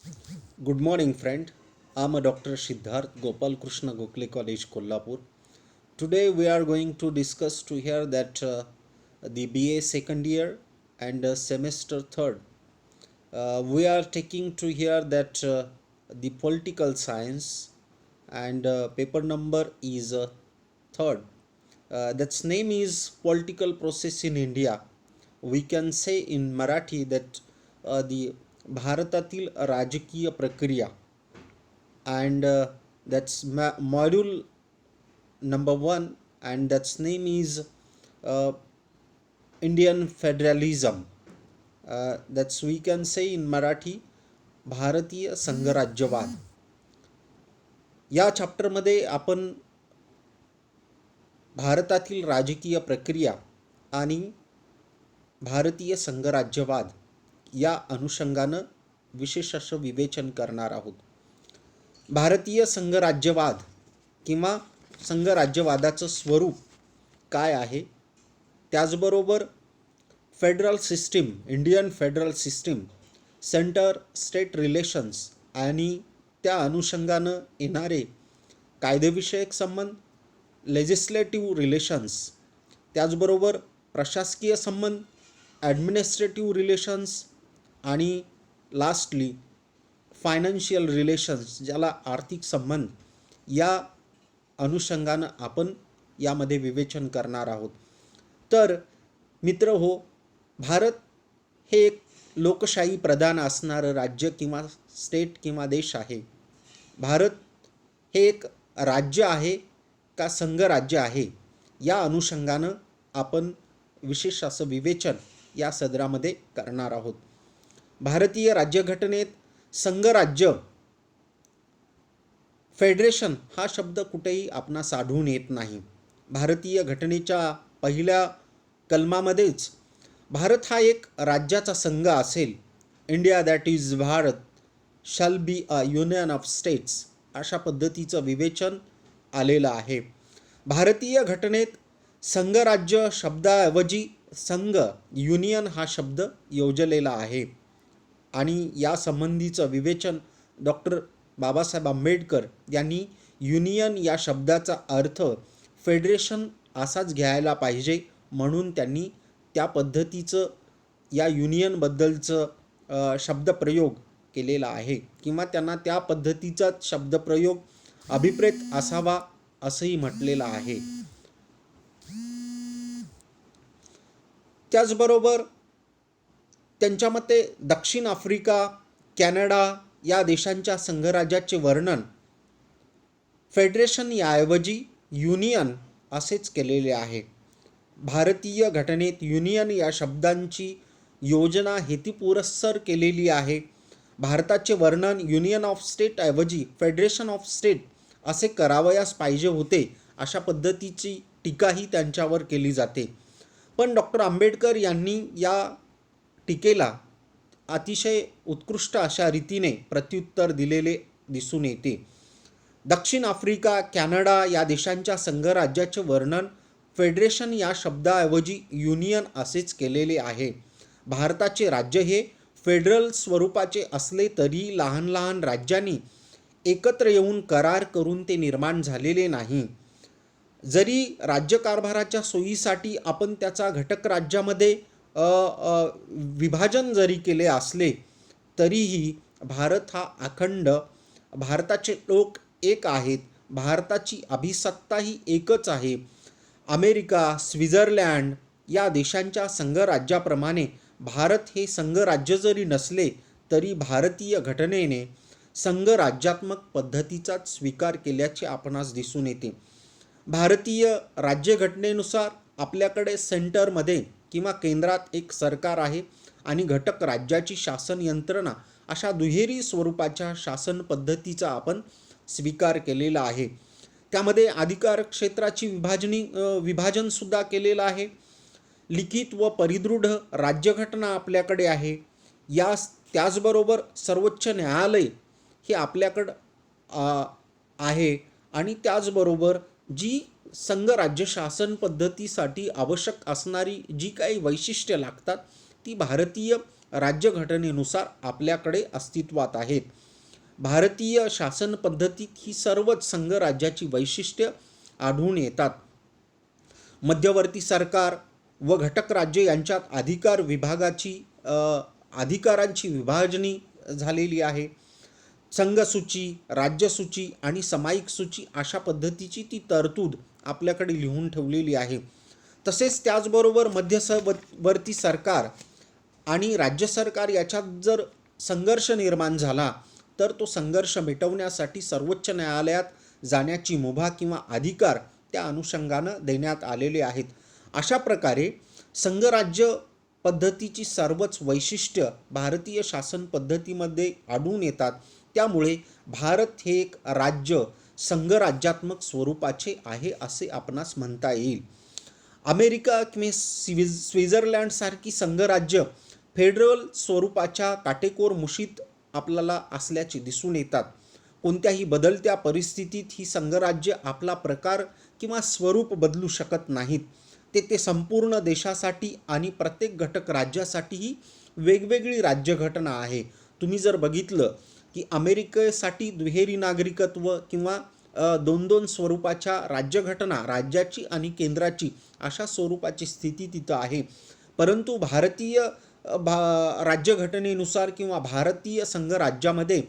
Good morning, friend. I'm a Dr. Siddharth Gopal Krishna Gokhale College, Kolhapur. Today we are going to discuss to here that the BA second year and semester third. We are taking to here that the political science and paper number is third. That's name is political process in India. We can say in Marathi that the भारतातील राजकीय प्रक्रिया and that's module number one, and that's name is uh, Indian federalism. That's we can say in Marathi भारतीय संघराज्यवाद. या चॅप्टरमध्ये आपण भारतातील राजकीय प्रक्रिया आणि भारतीय संघराज्यवाद या अनुषंगानं विशेष असं विवेचन करणार आहोत. भारतीय संघराज्यवाद किंवा संघराज्यवादाचं स्वरूप काय आहे, त्याचबरोबर federal system, Indian federal system, centre state relations आणि त्या अनुषंगानं येणारे कायदेविषयक संबंध, लेजिस्लेटिव्ह रिलेशन्स, त्याचबरोबर प्रशासकीय संबंध, ॲडमिनिस्ट्रेटिव्ह रिलेशन्स आणि लास्टली फायनान्शियल रिलेशन्स, ज्याला आर्थिक संबंध, या अनुषंगानं आपण यामध्ये विवेचन करणार आहोत. तर मित्र हो, भारत हे एक लोकशाही प्रधान असणारं राज्य किंवा स्टेट किंवा देश आहे. भारत हे एक राज्य आहे का संघराज्य आहे, या अनुषंगानं आपण विशेष असं विवेचन या सदरामध्ये करणार आहोत. भारतीय राज्यघटनेत संघराज्य, फेडरेशन हा शब्द कुठेही आपणास आढळून येत नाही. भारतीय घटनेच्या पहिल्या कलमामध्येच भारत हा एक राज्याचा संघ असेल, India that is Bharat shall be a union of states, अशा पद्धतीचं विवेचन आलेलं आहे. भारतीय घटनेत संघराज्य शब्दाऐवजी संघ, युनियन हा शब्द योजलेला आहे आणि या संबंधीचं विवेचन डॉक्टर बाबासाहेब आंबेडकर यांनी युनियन या शब्दाचा अर्थ फेडरेशन असाच घ्यायला पाहिजे म्हणून त्यांनी त्या पद्धतीचं या युनियनबद्दलचं शब्दप्रयोग केलेला आहे किंवा त्यांना त्या पद्धतीचा शब्दप्रयोग अभिप्रेत असावा असंही म्हटलेलं आहे. त्याचबरोबर त्यांच्या मते दक्षिण आफ्रिका, कॅनडा या देशांच्या संघराज्याचे वर्णन फेडरेशन याऐवजी युनियन असेच केलेले आहे. भारतीय घटनेत युनियन या शब्दांची योजना हेतुपुरस्सर केलेली आहे. भारताचे वर्णन युनियन ऑफ स्टेट ऐवजी फेडरेशन ऑफ स्टेट असे करावयास पाहिजे होते, अशा पद्धतीची टीकाही त्यांच्यावर केली जाते. पण डॉक्टर आंबेडकर यांनी या टीकेला अतिशय उत्कृष्ट अशा रीतीने प्रत्युत्तर दिलेले दिसून येते. दक्षिण आफ्रिका, कॅनडा या देशांच्या संघराज्याचे वर्णन फेडरेशन या शब्दाऐवजी युनियन असेच केलेले आहे. भारताचे राज्य हे फेडरल स्वरूपाचे असले तरी लहान लहान राज्यांनी एकत्र येऊन करार करून ते निर्माण झालेले नाही. जरी राज्यकारभाराच्या सोयीसाठी आपण त्याचा घटक राज्यामध्ये विभाजन जरी केले असले तरीही भारत हा अखंड, भारताचे लोक एक आहेत, भारताची अभिसत्ता ही एकच आहे. अमेरिका, स्वित्झर्लंड या देशांच्या संघराज्याप्रमाणे भारत हे संघराज्य जरी नसले तरी भारतीय घटनेने संघराज्यात्मक पद्धतीचाच स्वीकार केल्याचे आपणास दिसून येते. भारतीय राज्यघटनेनुसार आपल्याकडे सेंटरमध्ये किंवा केंद्रात एक सरकार आहे आणि घटक राज्याची शासन यंत्रणा, अशा दुहेरी स्वरूपाच्या शासन पद्धतीचा आपण स्वीकार केलेला आहे. त्यामध्ये अधिकार क्षेत्राची विभाजनसुद्धा केलेलं आहे. लिखित व परिदृढ राज्यघटना आपल्याकडे आहे. त्याचबरोबर सर्वोच्च न्यायालय हे आपल्याकडं आहे आणि त्याचबरोबर जी संघराज्य शासन पद्धतीसाठी आवश्यक असणारी जी काही वैशिष्ट्ये लागतात ती भारतीय राज्यघटनेनुसार आपल्याकडे अस्तित्वात आहेत. भारतीय शासन पद्धतीत ही सर्वच संघराज्याची वैशिष्ट्य आढळून येतात. मध्यवर्ती सरकार व घटक राज्ये यांच्यात अधिकारांची विभाजणी झालेली आहे. संघसूची, राज्यसूची आणि सामायिक सूची अशा पद्धतीची ती तरतूद आपल्याकडे लिहून ठेवलेली आहे. तसेच त्याचबरोबर मध्यवर्ती सरकार आणि राज्य सरकार याच्यात जर संघर्ष निर्माण झाला तर तो संघर्ष मिटवण्यासाठी सर्वोच्च न्यायालयात जाण्याची मुभा किंवा अधिकार त्या अनुषंगानं देण्यात आलेले आहेत. अशा प्रकारे संघराज्य पद्धतीची सर्वच वैशिष्ट्य भारतीय शासन पद्धतीमध्ये आढळून येतात. त्यामुळे भारत हे एक राज्य संघराज्यात्मक स्वरूपाचे आहे असे आपणास म्हणता येईल. अमेरिका किंवा स्वित्झर्लंडसारखी संघराज्य फेडरल स्वरूपाच्या काटेकोर मुशीत आपल्याला असल्याचे दिसून येतात. कोणत्याही बदलत्या परिस्थितीत ही संघराज्य आपला प्रकार किंवा स्वरूप बदलू शकत नाहीत. ते संपूर्ण देशासाठी आणि प्रत्येक घटक राज्यासाठीही वेगवेगळी राज्यघटना आहे. तुम्ही जर बघितलं की अमेरिकेसाठी दुहेरी नागरिकत्व किंवा दोन स्वरूपाच्या राज्यघटना, राज्याची आणि केंद्राची, अशा स्वरूपाची स्थिती तिथं आहे. परंतु भारतीय राज्यघटनेनुसार किंवा भारतीय संघराज्यामध्ये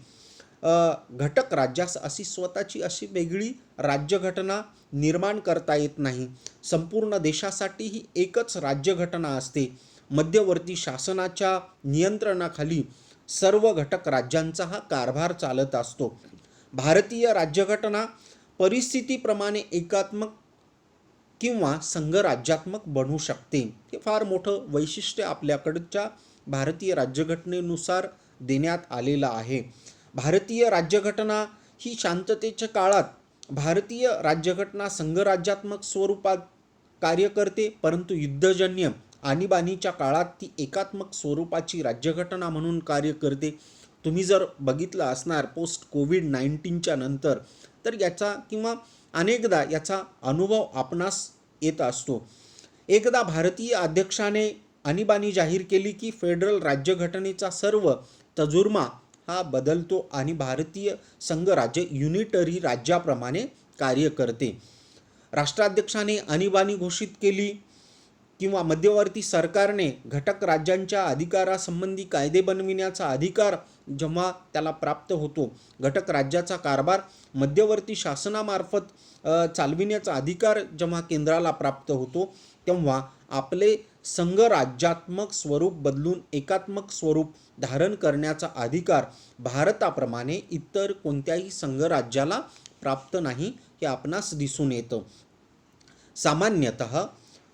घटक राज्यास अशी स्वतःची अशी वेगळी राज्यघटना निर्माण करता येत नाही. संपूर्ण देशासाठी ही एकच राज्यघटना असते. मध्यवर्ती शासनाच्या नियंत्रणाखाली सर्व घटक राज्यांचा हा कारभार चालत असतो. भारतीय राज्यघटना परिस्थितीप्रमाणे एकात्मक किंवा संघराज्यात्मक बनू शकते. हे फार मोठं वैशिष्ट्य आपल्याकडच्या भारतीय राज्यघटनेनुसार देण्यात आलेलं आहे. भारतीय राज्यघटना ही शांततेच्या काळात भारतीय राज्यघटना संघराज्यात्मक स्वरूपात कार्य करते, परंतु युद्धजन्य आणीबाणीच्या काळात ती एकात्मक स्वरूपाची राज्यघटना म्हणून कार्य करते. तुम्ही जर बघितलं असणार पोस्ट कोविड-19च्या नंतर तर याचा किंवा अनेकदा याचा अनुभव आपणास येत असतो. एकदा भारतीय अध्यक्षाने आणीबाणी जाहीर केली की फेडरल राज्यघटनेचा सर्व तजुर्मा हा बदलतो आणि भारतीय संघराज्य युनिटरी राज्याप्रमाणे कार्य करते. राष्ट्राध्यक्षाने आणीबाणी घोषित केली किंवा मध्यवर्ती सरकारने घटक राज्यांच्या अधिकारासंबंधी कायदे बनविण्याचा अधिकार जेव्हा त्याला प्राप्त होतो, घटक राज्याचा कारभार मध्यवर्ती शासनामार्फत चालविण्याचा अधिकार जेव्हा केंद्राला प्राप्त होतो, तेव्हा आपले संघराज्यात्मक स्वरूप बदलून एकात्मक स्वरूप धारण करण्याचा अधिकार भारताप्रमाणे इतर कोणत्याही संघराज्याला प्राप्त नाही, हे आपणास दिसून येतं. सामान्यतः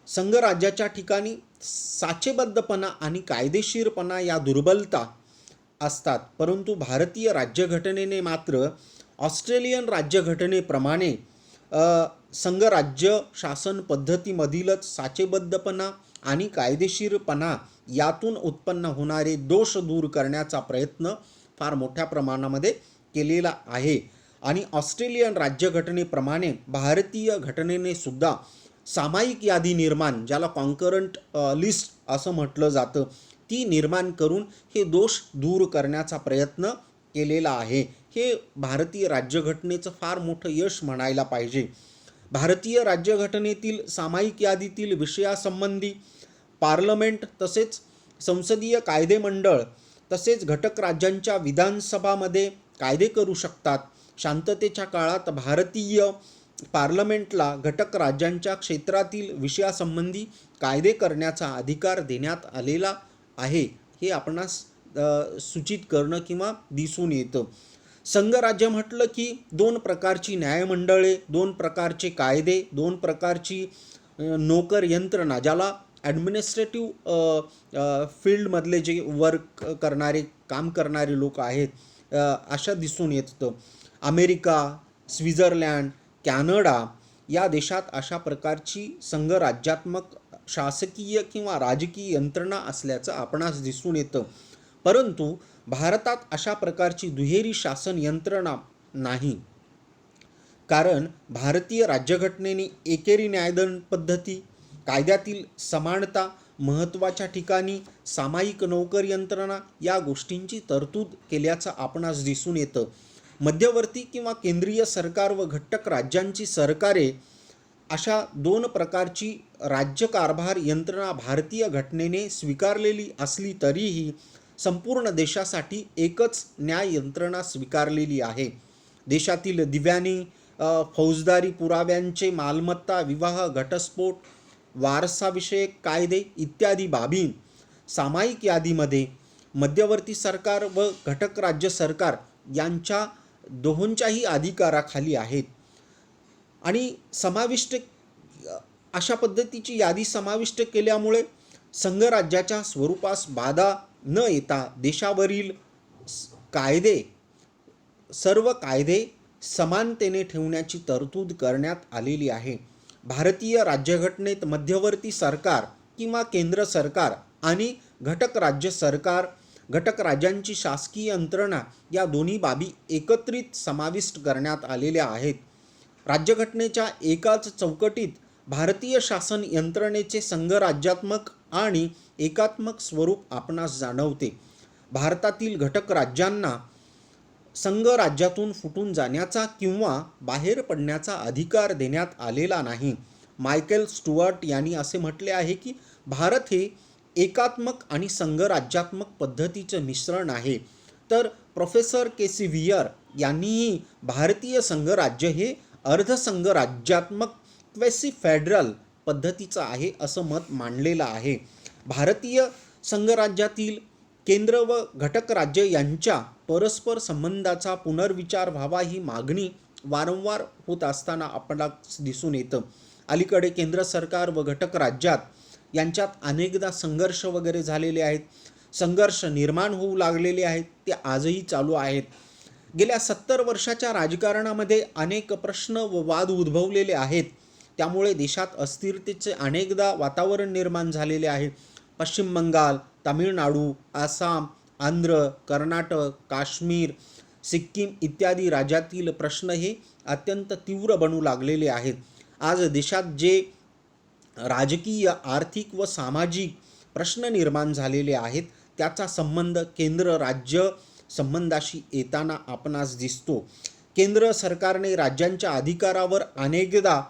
संघराज्याच्या ठिकाणी साचेबद्धपणा आणि कायदेशीरपणा या दुर्बलता असतात. परंतु भारतीय राज्यघटनेने मात्र ऑस्ट्रेलियन राज्यघटनेप्रमाणे संघराज्य शासन पद्धतीमधीलच साचेबद्धपणा आणि कायदेशीरपणा यातून उत्पन्न होणारे दोष दूर करण्याचा प्रयत्न फार मोठ्या प्रमाणामध्ये केलेला आहे. आणि ऑस्ट्रेलियन राज्यघटनेप्रमाणे भारतीय घटनेने सुद्धा सामायिक यादी निर्माण, ज्याला कॉन्करंट लिस्ट असं म्हटलं जातं, ती निर्माण करून हे दोष दूर करण्याचा प्रयत्न केलेला आहे. हे भारतीय राज्यघटनेचं फार मोठं यश म्हणायला पाहिजे. भारतीय राज्यघटनेतील सामायिक यादीतील विषयासंबंधी पार्लमेंट तसेच संसदीय कायदेमंडळ तसेच घटक राज्यांच्या विधानसभामध्ये कायदे करू शकतात. शांततेच्या काळात भारतीय पार्लमेंटला घटक राज्यांच्या क्षेत्रातील विषयासंबंधी कायदे करण्याचा अधिकार देण्यात आलेला आहे, हे आपणास सूचित करणं किंवा दिसून येतं. संघराज्य म्हटलं की दोन प्रकारची न्यायमंडळे, दोन प्रकारचे कायदे, दोन प्रकारची नोकर यंत्रणा, ज्याला ॲडमिनिस्ट्रेटिव्ह फील्डमधले जे काम करणारे लोक आहेत, अशा दिसून येतं. अमेरिका, स्वित्झर्लंड, कॅनडा या देशात अशा प्रकारची संघराज्यात्मक शासकीय किंवा राजकीय यंत्रणा असल्याचं आपणास दिसून येतं. परंतु भारतात अशा प्रकारची दुहेरी शासन यंत्रणा नाही. कारण भारतीय राज्यघटनेने एकेरी न्यायदंड पद्धती, कायद्यातील समानता महत्त्वाच्या ठिकाणी सामायिक नोकर यंत्रणा या गोष्टींची तरतूद केल्याचं आपणास दिसून येतं. मध्यवर्ती किंवा केंद्रीय सरकार व घटक राज्यांची सरकारे अशा दोन प्रकारची राज्यकारभार यंत्रणा भारतीय घटनेने स्वीकारलेली असली तरीही संपूर्ण देशासाठी एकच न्याय यंत्रणा स्वीकारलेली आहे. देशातील दिव्यानी, फौजदारी पुराव्यांचे, मालमत्ता, विवाह, घटस्फोट, वारसाविषयक कायदे इत्यादी बाबी सामायिक यादीमध्ये मध्यवर्ती सरकार व घटक राज्य सरकार यांच्या दोहोंच्याही अधिकाराखाली आहेत. आणि अशा पद्धतीची यादी समाविष्ट केल्यामुळे संघराज्याच्या स्वरूपास बाधा न येता देशावरील सर्व कायदे समानतेने ठेवण्याची तरतूद करण्यात आलेली आहे. भारतीय राज्यघटनेत मध्यवर्ती सरकार किंवा केंद्र सरकार आणि घटक राज्यांची शासकीय यंत्रणा या दोन्ही बाबी एकत्रित समाविष्ट करण्यात आलेल्या आहेत. राज्यघटनेच्या एकाच चौकटीत भारतीय शासन यंत्रणेचे संघराज्यात्मक आणि एकात्मक स्वरूप आपणास जाणवते. भारतातील घटक राज्यांना संघराज्यातून फुटून जाण्याचा किंवा बाहेर पडण्याचा अधिकार देण्यात आलेला नाही. मायकेल स्टुअर्ट यांनी असे म्हटले आहे की भारत हे एकात्मक आणि संघराज्यात्मक पद्धतीचे मिश्रण आहे. तर प्रोफेसर के.सी. व्हियर यांनीही भारतीय संघराज्य हे अर्धसंघराज्यात्मक क्वेसी फेडरल पद्धतीचं आहे असं मत मांडलेलं आहे. भारतीय संघराज्यातील केंद्र व घटक राज्य यांच्या परस्पर संबंधाचा पुनर्विचार व्हावा ही मागणी वारंवार होत असताना आपल्याला दिसून येतं. अलीकडे केंद्र सरकार व घटक राज्यात यांच्यात अनेकदा संघर्ष वगैरे झालेले आहेत. संघर्ष निर्माण होऊ लागलेले आहेत, ते आजही चालू आहेत. गेल्या 70 वर्षाच्या राजकारणामध्ये अनेक प्रश्न व वाद उद्भवलेले आहेत. त्यामुळे देशात अस्थिरतेचे अनेकदा वातावरण निर्माण झालेले आहे. पश्चिम बंगाल, तामिळनाडू, आसाम, आंध्र, कर्नाटक, काश्मीर, सिक्कीम इत्यादी राज्यातील प्रश्न हे अत्यंत तीव्र बनू लागलेले आहेत. आज देशात जे राजकीय, आर्थिक व सामाजिक प्रश्न निर्माण झालेले आहेत त्याचा संबंध केंद्र राज्य संबंधाशी येताना आपणास दिसतो. केंद्र सरकारने राज्यांच्या अधिकारावर अनेकदा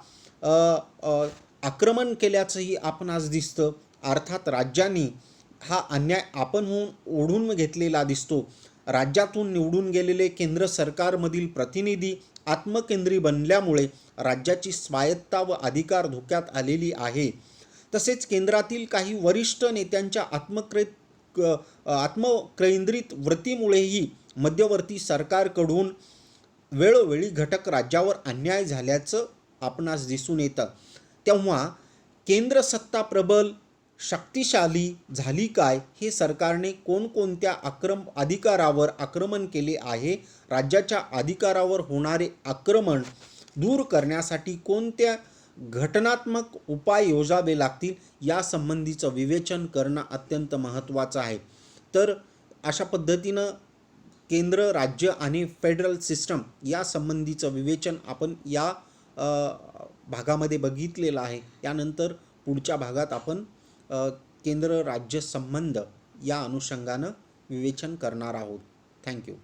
आक्रमण केल्याचंही आपणास दिसतं. अर्थात राज्यांनी हा अन्याय आपणहून ओढून घेतलेला दिसतो. राज्यातून निवडून गेलेले केंद्र सरकारमधील प्रतिनिधी आत्मकेंद्री बनल्यामुळे राज्याची स्वायत्ता व अधिकार धोक्यात आलेली आहे. तसेच केंद्रातील काही वरिष्ठ नेत्यांच्या आत्मकेंद्रित वृत्तीमुळेही मध्यवर्ती सरकारकडून वेळोवेळी घटक राज्यावर अन्याय झाल्याचं आपणास दिसून येतं. तेव्हा केंद्र सत्ता प्रबल, शक्तिशाली झाली काय, हे सरकारने कोणकोणत्या अधिकारावर आक्रमण केले आहे, राज्याच्या अधिकारावर होणारे आक्रमण दूर करण्यासाठी कोणत्या घटनात्मक उपाय योजावे लागतील यासंबंधीचं विवेचन करणं अत्यंत महत्त्वाचं आहे. तर अशा पद्धतीनं केंद्र, राज्य आणि फेडरल सिस्टम या संबंधीचं विवेचन आपण या भागामध्ये बघितलेलं आहे. यानंतर पुढच्या भागात आपण केंद्र राज्य संबंध या अनुषंगानं विवेचन करणार आहोत. थँक्यू.